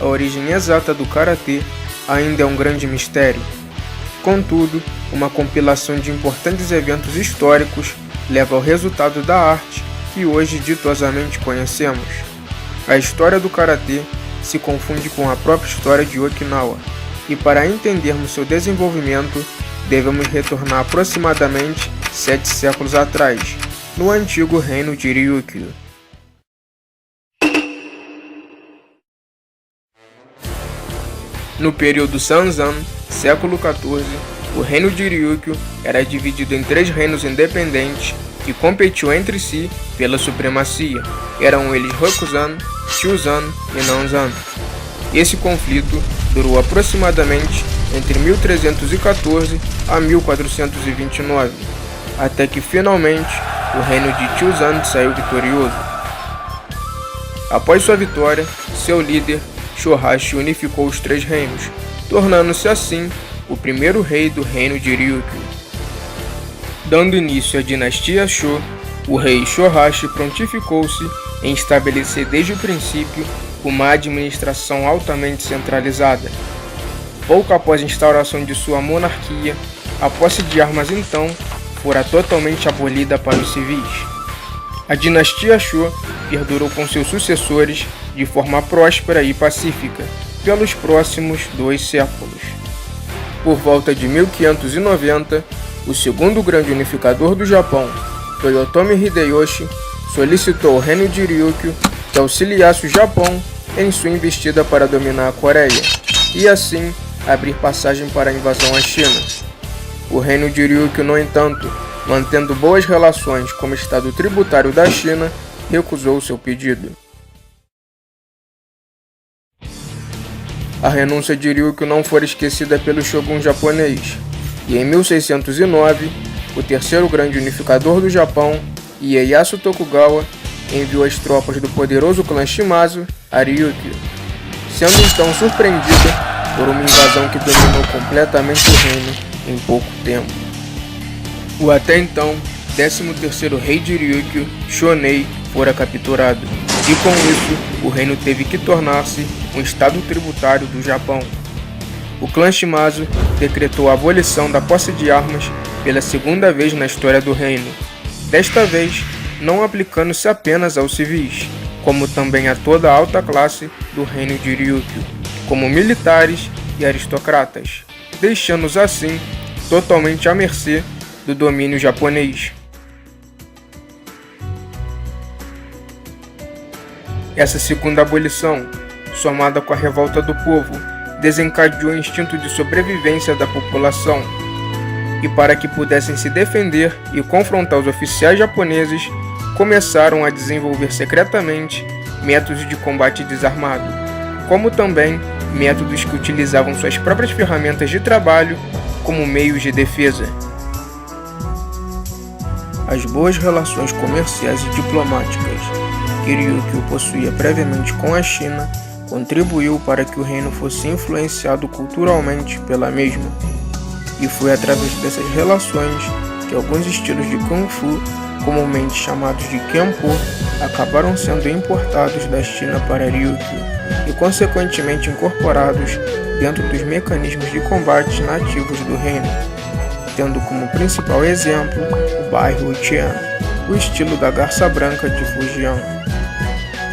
a origem exata do karatê ainda é um grande mistério. Contudo, uma compilação de importantes eventos históricos leva ao resultado da arte que hoje ditosamente conhecemos. A história do karatê se confunde com a própria história de Okinawa, e para entendermos seu desenvolvimento, devemos retornar aproximadamente 7 séculos atrás, no antigo reino de Ryukyu. No período Sanzan, século XIV, o reino de Ryukyu era dividido em 3 reinos independentes que competiam entre si pela supremacia. Eram eles Rokuzan, Chuzan e Nanzan. Esse conflito durou aproximadamente entre 1314 a 1429, até que finalmente o reino de Chuzan saiu vitorioso. Após sua vitória, seu líder, Shohashi, unificou os 3 reinos, tornando-se assim o primeiro rei do reino de Ryukyu. Dando início à dinastia Sho, o rei Shohashi prontificou-se em estabelecer desde o princípio uma administração altamente centralizada. Pouco após a instauração de sua monarquia, a posse de armas então fora totalmente abolida para os civis. A dinastia Sho perdurou com seus sucessores de forma próspera e pacífica pelos próximos 2 séculos. Por volta de 1590, o segundo grande unificador do Japão, Toyotomi Hideyoshi, solicitou ao reino de Ryukyu que auxiliasse o Japão em sua investida para dominar a Coreia, e assim abrir passagem para a invasão à China. O reino de Ryukyu, no entanto, mantendo boas relações como estado tributário da China, recusou seu pedido. A renúncia de Ryukyu não fora esquecida pelo shogun japonês, e em 1609, o terceiro grande unificador do Japão, Ieyasu Tokugawa, enviou as tropas do poderoso clã Shimazu a Ryukyu, sendo então surpreendida por uma invasão que dominou completamente o reino em pouco tempo. O até então 13º rei de Ryukyu, Shonei, fora capturado, e com isso o reino teve que tornar-se um estado tributário do Japão. O clã Shimazu decretou a abolição da posse de armas pela segunda vez na história do reino, desta vez não aplicando-se apenas aos civis, como também a toda a alta classe do reino de Ryukyu, como militares e aristocratas, deixando-os assim totalmente à mercê do domínio japonês. Essa segunda abolição, somada com a revolta do povo, desencadeou o instinto de sobrevivência da população, e para que pudessem se defender e confrontar os oficiais japoneses, começaram a desenvolver secretamente métodos de combate desarmado, como também métodos que utilizavam suas próprias ferramentas de trabalho como meios de defesa. As boas relações comerciais e diplomáticas que Ryukyu possuía previamente com a China contribuiu para que o reino fosse influenciado culturalmente pela mesma, e foi através dessas relações que alguns estilos de Kung Fu, comumente chamados de Kenpo, acabaram sendo importados da China para Ryukyu e consequentemente incorporados dentro dos mecanismos de combate nativos do reino, tendo como principal exemplo o Bai Hu Tian, o estilo da garça branca de Fujian.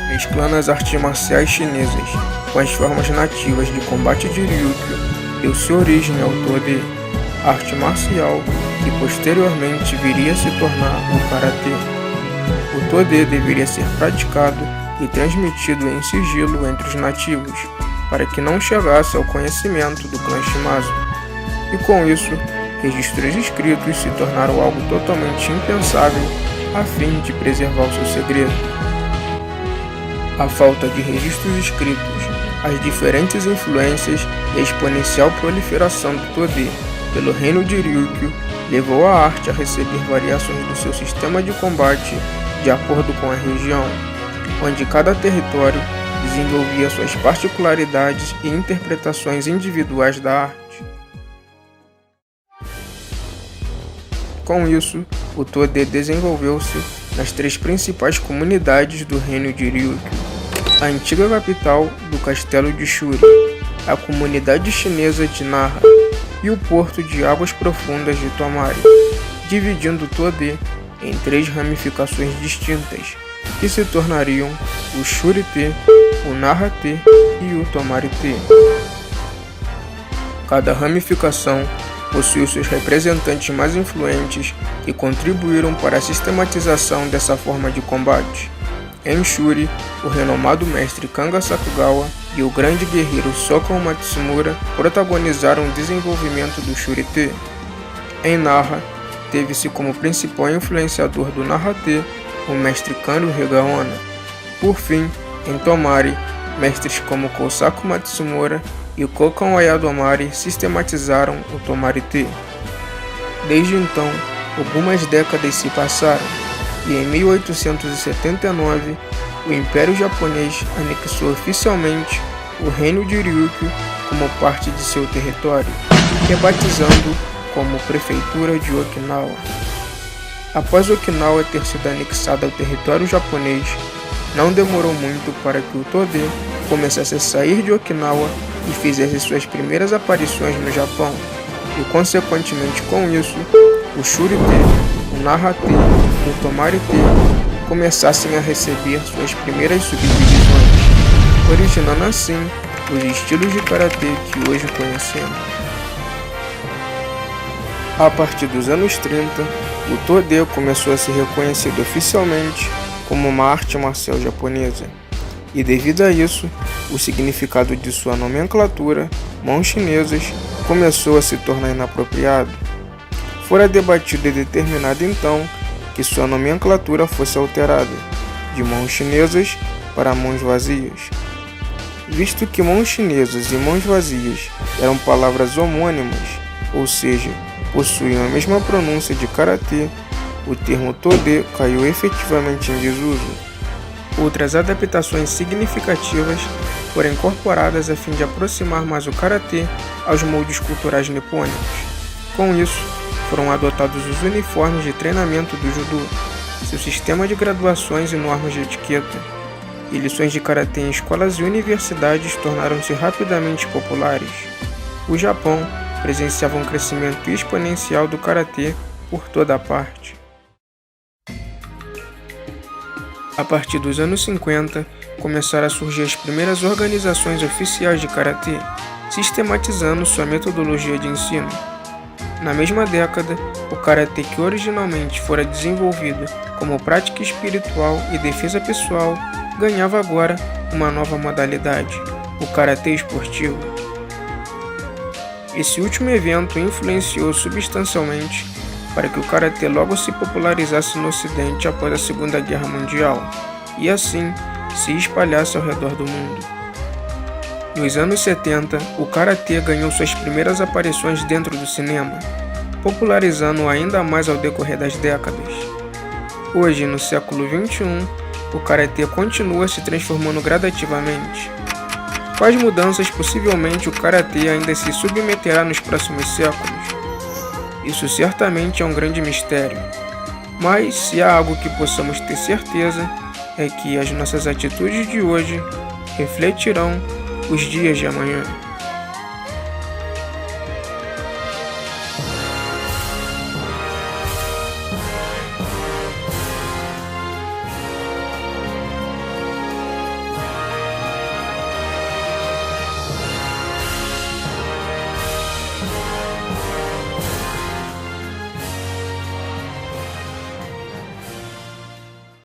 Mesclando as artes marciais chinesas com as formas nativas de combate de Ryukyu, deu-se origem ao Tode, arte marcial que posteriormente viria a se tornar o Karatê. O Tode deveria ser praticado e transmitido em sigilo entre os nativos, para que não chegasse ao conhecimento do clã Shimazu, e com isso, registros escritos se tornaram algo totalmente impensável a fim de preservar o seu segredo. A falta de registros escritos, as diferentes influências e a exponencial proliferação do Tode pelo reino de Ryukyu levou a arte a receber variações do seu sistema de combate de acordo com a região, onde cada território desenvolvia suas particularidades e interpretações individuais da arte. Com isso, o Tode desenvolveu-se nas 3 principais comunidades do reino de Ryukyu: a antiga capital do castelo de Shuri, a comunidade chinesa de Naha e o porto de águas profundas de Tomari, dividindo Tode em 3 ramificações distintas, que se tornariam o Shuri-te, o Naha-te e o Tomari-te. Cada ramificação possui seus representantes mais influentes que contribuíram para a sistematização dessa forma de combate. Em Shuri, o renomado mestre Kanga Sakugawa e o grande guerreiro Sokon Matsumura protagonizaram o desenvolvimento do Shuri-te. Em Naha, teve-se como principal influenciador do Naha-te o mestre Kanryu Higaonna. Por fim, em Tomari, mestres como Kousaku Matsumura e Kokon Ayadomari sistematizaram o Tomari-te. Desde então, algumas décadas se passaram, e em 1879, o Império Japonês anexou oficialmente o Reino de Ryukyu como parte de seu território, rebatizando como Prefeitura de Okinawa. Após Okinawa ter sido anexada ao território japonês, não demorou muito para que o Tode começasse a sair de Okinawa e fizesse suas primeiras aparições no Japão, e consequentemente com isso, o Shuri-te, o Naha-te e o Tomari-te começassem a receber suas primeiras subdivisões, originando assim os estilos de karatê que hoje conhecemos. A partir dos anos 30, o Tode começou a ser reconhecido oficialmente como uma arte marcial japonesa, e devido a isso, o significado de sua nomenclatura, mãos chinesas, começou a se tornar inapropriado. Fora debatido e determinado então que sua nomenclatura fosse alterada, de mãos chinesas para mãos vazias. Visto que mãos chinesas e mãos vazias eram palavras homônimas, ou seja, possuíam a mesma pronúncia de karatê, o termo Tode caiu efetivamente em desuso. Outras adaptações significativas foram incorporadas a fim de aproximar mais o karatê aos moldes culturais nipônicos. Com isso, foram adotados os uniformes de treinamento do judô, seu sistema de graduações e normas de etiqueta, e lições de karatê em escolas e universidades tornaram-se rapidamente populares. O Japão presenciava um crescimento exponencial do karatê por toda a parte. A partir dos anos 50, começaram a surgir as primeiras organizações oficiais de karatê, sistematizando sua metodologia de ensino. Na mesma década, o karatê, que originalmente fora desenvolvido como prática espiritual e defesa pessoal, ganhava agora uma nova modalidade, o karatê esportivo. Esse último evento influenciou substancialmente para que o karatê logo se popularizasse no Ocidente após a Segunda Guerra Mundial, e assim se espalhasse ao redor do mundo. Nos anos 70, o karatê ganhou suas primeiras aparições dentro do cinema, popularizando-o ainda mais ao decorrer das décadas. Hoje, no século XXI, o karatê continua se transformando gradativamente. Quais mudanças possivelmente o karatê ainda se submeterá nos próximos séculos? Isso certamente é um grande mistério, mas se há algo que possamos ter certeza é que as nossas atitudes de hoje refletirão os dias de amanhã.